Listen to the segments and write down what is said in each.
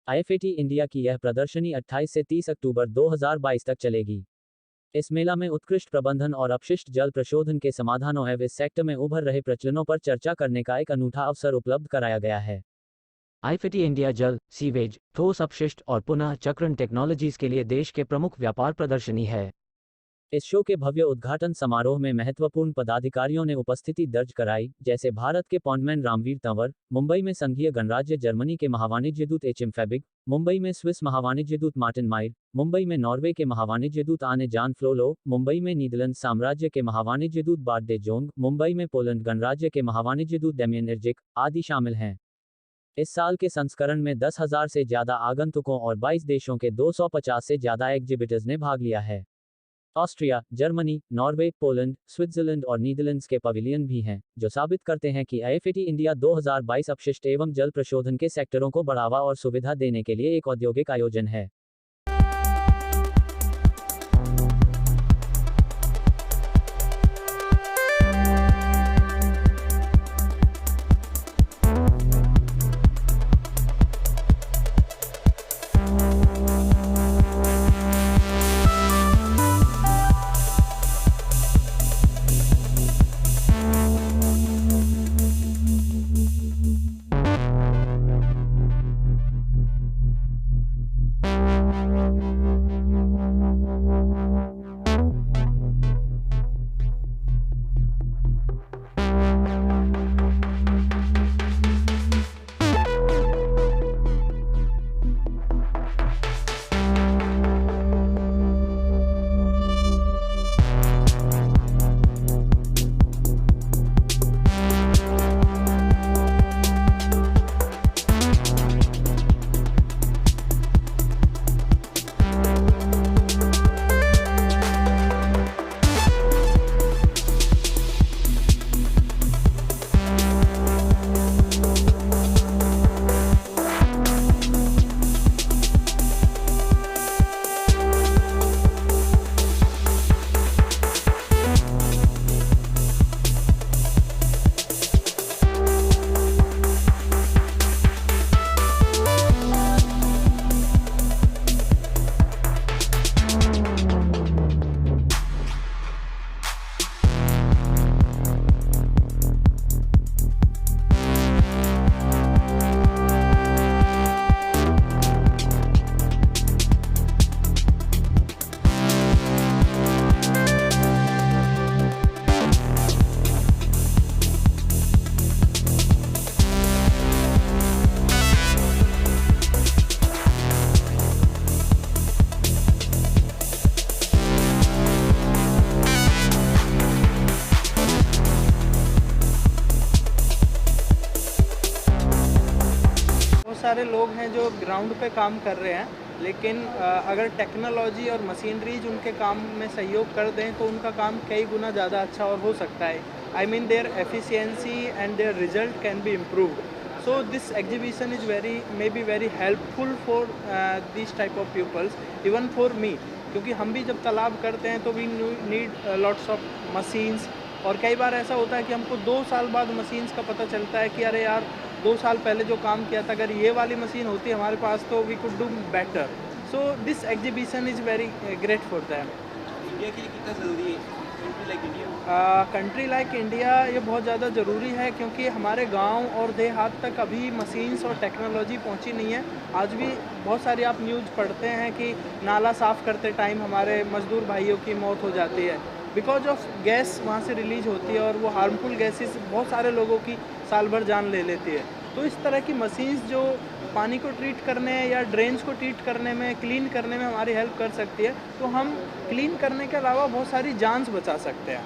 आईएफएटी India की यह प्रदर्शनी 28 से 30 अक्टूबर 2022 तक चलेगी। इस मेला में उत्कृष्ट प्रबंधन और अपशिष्ट जल प्रशोधन के समाधानों एवं इस सेक्टर में उभर रहे प्रचलनों पर चर्चा करने का एक अनूठा अवसर उपलब्ध कराया गया है। आईएफएटी इंडिया जल, सीवेज, ठोस अपशिष्ट और पुनः चक्रण टेक्नोलॉजीज के लिए देश के प्रमुख व्यापार प्रदर्शनी है। इस शो के भव्य उद्घाटन समारोह में महत्वपूर्ण पदाधिकारियों ने उपस्थिति दर्ज कराई, जैसे भारत के पॉन्डमैन रामवीर तंवर, मुंबई में संघीय गणराज्य जर्मनी के महावाणिज्य दूत एचएम फैबिग, मुंबई में स्विस महावाणिज्य दूत मार्टिन मायर, मुंबई में नॉर्वे के महावाणिज्य दूत आने जान फ्लोलो, मुंबई में नीदरलैंड साम्राज्य के महावाणिज्य दूत बार्ट डे जोंग, मुंबई में पोलैंड गणराज्य के महावाणिज्य दूत डेमियन इर्जिक आदि शामिल हैं। इस साल के संस्करण में 10,000 से ज्यादा आगंतुकों और 22 देशों के 250 से ज्यादा एग्जिबिटर्स ने भाग लिया है। Austria, Germany, Norway, Poland, Switzerland और नीदरलैंड्स के पवेलियन भी हैं, जो साबित करते हैं कि आईएफएटी इंडिया 2022 अपशिष्ट एवं जल प्रशोधन के सेक्टरों को बढ़ावा और सुविधा देने के लिए एक औद्योगिक आयोजन है। सारे लोग हैं जो ग्राउंड पे काम कर रहे हैं, लेकिन अगर टेक्नोलॉजी और मशीनरीज उनके काम में सहयोग कर दें तो उनका काम कई गुना ज़्यादा अच्छा और हो सकता है। I mean their efficiency and their result can be improved. So this exhibition is may be very helpful for this type of peoples, even for me, क्योंकि हम भी जब तालाब करते हैं तो we need lots of machines. और कई बार ऐसा होता है कि हमको 2 साल बाद मशीन्स का पता चलता है कि अरे यार 2 साल पहले जो काम किया था, अगर ये वाली मशीन होती हमारे पास तो we could do better. So this exhibition is very great for them. India के लिए कितना ज़रूरी है कंट्री लाइक इंडिया? ये बहुत ज़्यादा ज़रूरी है, क्योंकि हमारे गांव और देहात तक अभी मशीन्स और टेक्नोलॉजी पहुंची नहीं है। आज भी बहुत सारी आप न्यूज़ पढ़ते हैं कि नाला साफ़ करते टाइम हमारे मज़दूर भाइयों की मौत हो जाती है बिकॉज ऑफ गैस वहाँ से रिलीज होती है, और वो हार्मफुल गैसेस बहुत सारे लोगों की साल भर जान ले लेती है। तो इस तरह की मशीन्स जो पानी को ट्रीट करने या ड्रेन्स को ट्रीट करने में, क्लीन करने में हमारी हेल्प कर सकती है, तो हम क्लीन करने के अलावा बहुत सारी जान्स बचा सकते हैं।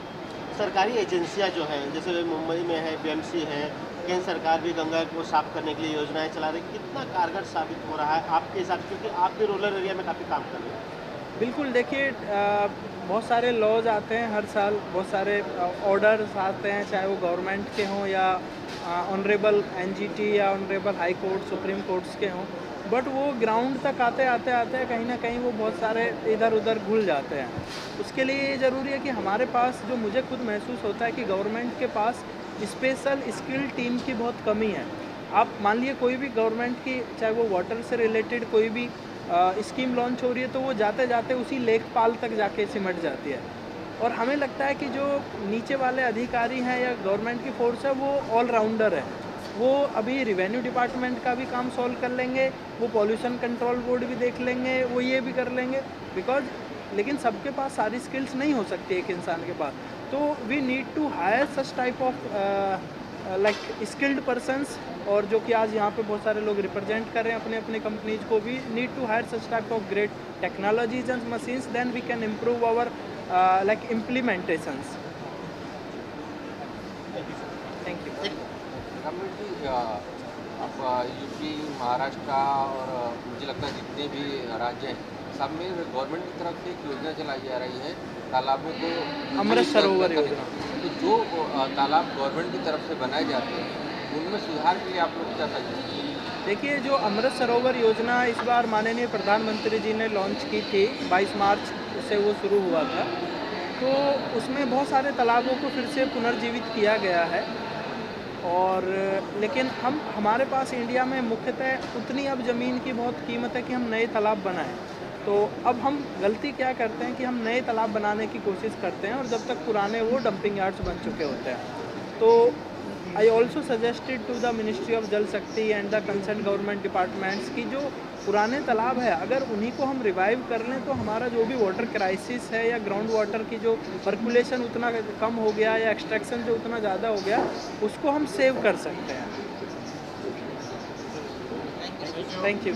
सरकारी एजेंसियां जो हैं, जैसे मुंबई में है बीएमसी है, केंद्र सरकार भी गंगा को साफ करने के लिए योजनाएं चला रही है, कितना कारगर साबित हो रहा है आपके हिसाब से, क्योंकि आप भी रूरल एरिया में काफ़ी काम कर रहे हैं? बिल्कुल, देखिए बहुत सारे लॉज आते हैं हर साल, बहुत सारे ऑर्डर्स आते हैं, चाहे वो गवर्नमेंट के हों या ऑनरेबल एनजीटी या honourable high court, supreme courts के हों, बट वो ग्राउंड तक आते आते कहीं ना कहीं वो बहुत सारे इधर उधर घुल जाते हैं। उसके लिए ये ज़रूरी है कि हमारे पास, जो मुझे खुद महसूस होता है कि गवर्नमेंट के पास स्पेशल स्किल टीम की बहुत कमी है। आप मान लिए कोई भी गवर्नमेंट की, चाहे वो वाटर से रिलेटेड कोई भी स्कीम लॉन्च हो रही है, तो वो जाते जाते उसी लेखपाल तक जाके सिमट जाती है। और हमें लगता है कि जो नीचे वाले अधिकारी हैं या गवर्नमेंट की फोर्स है, वो ऑलराउंडर है। वो अभी रिवेन्यू डिपार्टमेंट का भी काम सॉल्व कर लेंगे, वो पॉल्यूशन कंट्रोल बोर्ड भी देख लेंगे, वो ये भी कर लेंगे, बिकॉज लेकिन सबके पास सारी स्किल्स नहीं हो सकती एक इंसान के पास। तो we need to hire such type of like skilled persons, और जो कि आज यहाँ पे बहुत सारे लोग रिप्रेजेंट कर रहे हैं अपने अपने कंपनीज को। भी need to hire such type of great technologies and machines, then we can improve our like implementations. Thank you. Ramesh ji, अब यूपी, महाराष्ट्र और मुझे लगता है जितने भी राज्य हैं, सब में गवर्नमेंट की तरफ से एक योजना चलाई जा रही है तालाबों को अमृत सरोवर योजना। तो जो तालाब गवर्नमेंट की तरफ से बनाए जाते हैं, उनमें सुधार के लिए आप लोग क्या सजेस्ट? देखिए, जो अमृत सरोवर योजना इस बार माननीय प्रधानमंत्री जी ने लॉन्च की थी, 22 मार्च से वो शुरू हुआ था, तो उसमें बहुत सारे तालाबों को फिर से पुनर्जीवित किया गया है। और लेकिन हमारे पास इंडिया में मुख्यतः उतनी अब ज़मीन की बहुत कीमत है कि हम नए तालाब बनाएं। तो अब हम गलती क्या करते हैं कि हम नए तालाब बनाने की कोशिश करते हैं, और जब तक पुराने वो डंपिंग यार्ड्स बन चुके होते हैं। तो I also suggested to the ministry of Jal Shakti and the concern government departments की जो पुराने तालाब है, अगर उन्हीं को हम रिवाइव कर लें तो हमारा जो भी वाटर क्राइसिस है या ग्राउंड वाटर की जो पर्कुलेशन उतना कम हो गया या एक्सट्रैक्शन जो उतना ज़्यादा हो गया, उसको हम सेव कर सकते हैं। Thank you.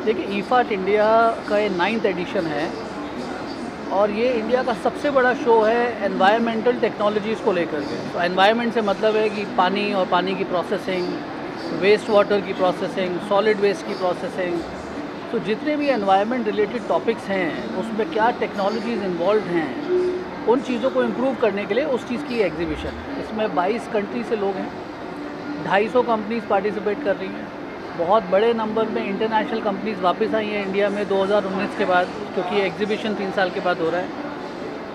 देखिए, ईफाट इंडिया का ये 9th एडिशन है, और ये इंडिया का सबसे बड़ा शो है एनवायरमेंटल टेक्नोलॉजीज़ को लेकर के। तो एनवायरनमेंट से मतलब है कि पानी और पानी की प्रोसेसिंग, वेस्ट वाटर की प्रोसेसिंग, सॉलिड वेस्ट की प्रोसेसिंग। तो जितने भी एनवायरनमेंट रिलेटेड टॉपिक्स हैं, उसमें क्या टेक्नोलॉजीज़ इन्वॉल्व हैं, उन चीज़ों को इम्प्रूव करने के लिए उस चीज़ की एग्जीबिशन है। इसमें 22 कंट्री से लोग हैं, 250 कंपनीज पार्टिसिपेट कर रही हैं। बहुत बड़े नंबर में इंटरनेशनल कंपनीज वापस आई हैं इंडिया में 2019 के बाद, क्योंकि ये एग्जीबिशन 3 साल के बाद हो रहा है।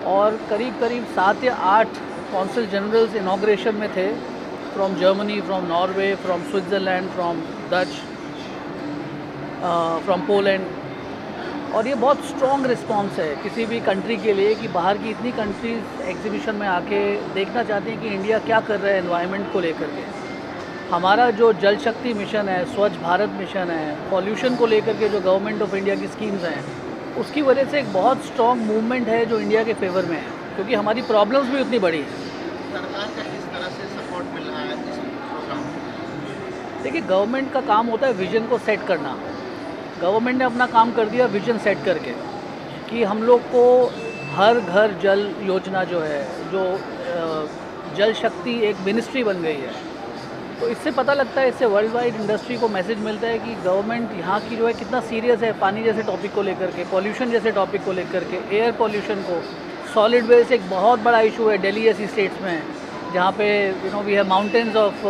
और करीब 7 या 8 कौंसल जनरल्स इनॉग्रेशन में थे, from Germany, from Norway, from Switzerland, from Dutch, from Poland. और ये बहुत स्ट्रॉन्ग रिस्पांस है किसी भी कंट्री के लिए कि बाहर की इतनी कंट्रीज़ एग्जीबिशन में आके देखना चाहती हैं कि इंडिया क्या कर रहा है एनवायरनमेंट को लेकर के। हमारा जो जल शक्ति मिशन है, स्वच्छ भारत मिशन है, पॉल्यूशन को लेकर के जो गवर्नमेंट ऑफ इंडिया की स्कीम्स हैं, उसकी वजह से एक बहुत स्ट्रॉन्ग मूवमेंट है जो इंडिया के फेवर में है, क्योंकि हमारी प्रॉब्लम्स भी उतनी बड़ी हैं। सरकार का किस तरह से सपोर्ट मिल रहा है इस प्रोग्राम को? देखिए, गवर्नमेंट का काम होता है विजन को सेट करना। गवर्नमेंट ने अपना काम कर दिया विजन सेट करके कि हम लोग को हर घर जल योजना जो है, जो जल शक्ति एक मिनिस्ट्री बन गई है। तो इससे पता लगता है, इससे वर्ल्ड वाइड इंडस्ट्री को मैसेज मिलता है कि गवर्नमेंट यहाँ की जो है कितना सीरियस है पानी जैसे टॉपिक को लेकर के, पॉल्यूशन जैसे टॉपिक को लेकर के, एयर पॉल्यूशन को। सॉलिड वेस्ट एक बहुत बड़ा इशू है दिल्ली जैसी स्टेट्स में, जहाँ पे we have mountains of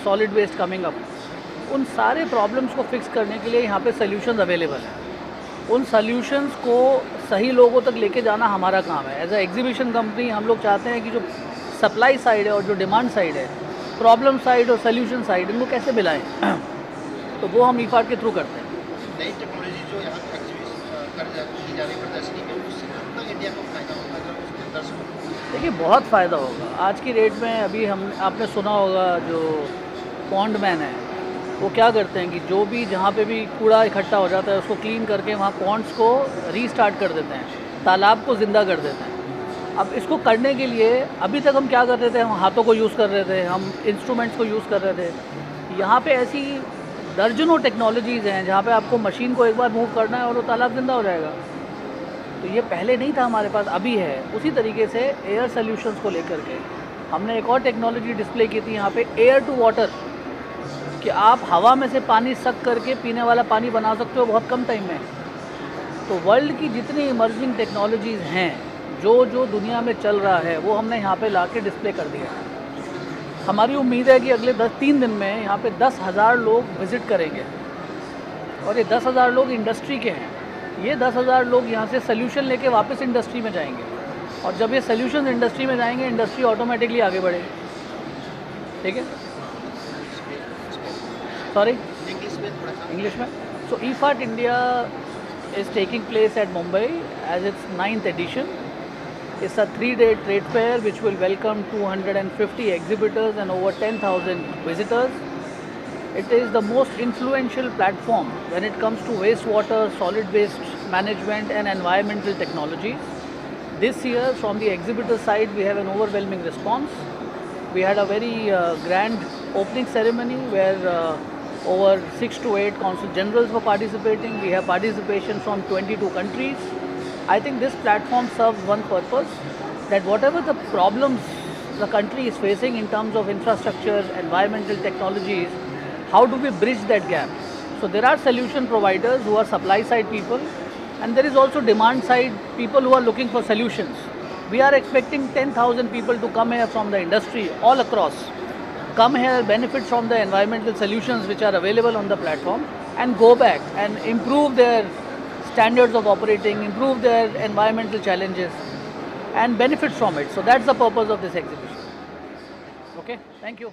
solid waste coming up. उन सारे प्रॉब्लम्स को फिक्स करने के लिए यहाँ पे सॉल्यूशंस अवेलेबल हैं। उन सॉल्यूशंस को सही लोगों तक लेके जाना हमारा काम है। एज अ एग्जीबिशन कंपनी हम लोग चाहते हैं कि जो सप्लाई साइड है और जो डिमांड साइड है, प्रॉब्लम साइड और सॉल्यूशन साइड, इनको कैसे मिलाएं, तो वो हम ईफाट के थ्रू करते हैं। नई टेक्नोलॉजी जो यहाँ की जा रही प्रदर्शनी में, उससे कितना इंडिया को फायदा होगा अगर उसके दर्शकों? देखिए, बहुत फ़ायदा होगा। आज की डेट में अभी आपने सुना होगा जो पॉन्ड मैन है, वो क्या करते हैं कि जो भी जहाँ पे भी कूड़ा इकट्ठा हो जाता है उसको क्लीन करके वहाँ पॉन्ड्स को रीस्टार्ट कर देते हैं, तालाब को ज़िंदा कर देते हैं। अब इसको करने के लिए अभी तक हम क्या कर रहे थे, हम हाथों को यूज़ कर रहे थे, हम इंस्ट्रूमेंट्स को यूज़ कर रहे थे। यहाँ पे ऐसी दर्जनों टेक्नोलॉजीज़ हैं जहाँ पे आपको मशीन को एक बार मूव करना है और वो तालाब ज़िंदा हो जाएगा। तो ये पहले नहीं था हमारे पास, अभी है। उसी तरीके से एयर सॉल्यूशंस को लेकर के हमने एक और टेक्नोलॉजी डिस्प्ले की थी यहाँ पे, एयर टू वाटर, कि आप हवा में से पानी सक करके पीने वाला पानी बना सकते हो बहुत कम टाइम में। तो वर्ल्ड की जितनी इमर्जिंग टेक्नोलॉजीज़ हैं, जो दुनिया में चल रहा है, वो हमने यहाँ पे लाके डिस्प्ले कर दिया है। हमारी उम्मीद है कि अगले 3 दिन में यहाँ पे 10,000 लोग विज़िट करेंगे, और ये 10,000 लोग इंडस्ट्री के हैं। ये 10,000 लोग यहाँ से सोल्यूशन लेके वापस इंडस्ट्री में जाएंगे। और जब ये सोल्यूशन इंडस्ट्री में जाएंगे, इंडस्ट्री ऑटोमेटिकली आगे बढ़ेगी। ठीक है, सॉरी इंग्लिश में। सो IFAT India is taking place at Mumbai as its 9th edition. It's a 3-day trade fair which will welcome 250 exhibitors and over 10,000 visitors. It is the most influential platform when it comes to wastewater, solid waste management and environmental technologies. This year, from the exhibitor side, we have an overwhelming response. We had a very grand opening ceremony where over 6 to 8 consul generals were participating. We have participation from 22 countries. I think this platform serves one purpose, that whatever the problems the country is facing in terms of infrastructure, environmental technologies, how do we bridge that gap? So there are solution providers who are supply side people, and there is also demand side people who are looking for solutions. We are expecting 10,000 people to come here from the industry all across, come here, benefit from the environmental solutions which are available on the platform, and go back and improve their standards of operating, improve their environmental challenges and benefit from it. So that's the purpose of this exhibition. Okay, thank you.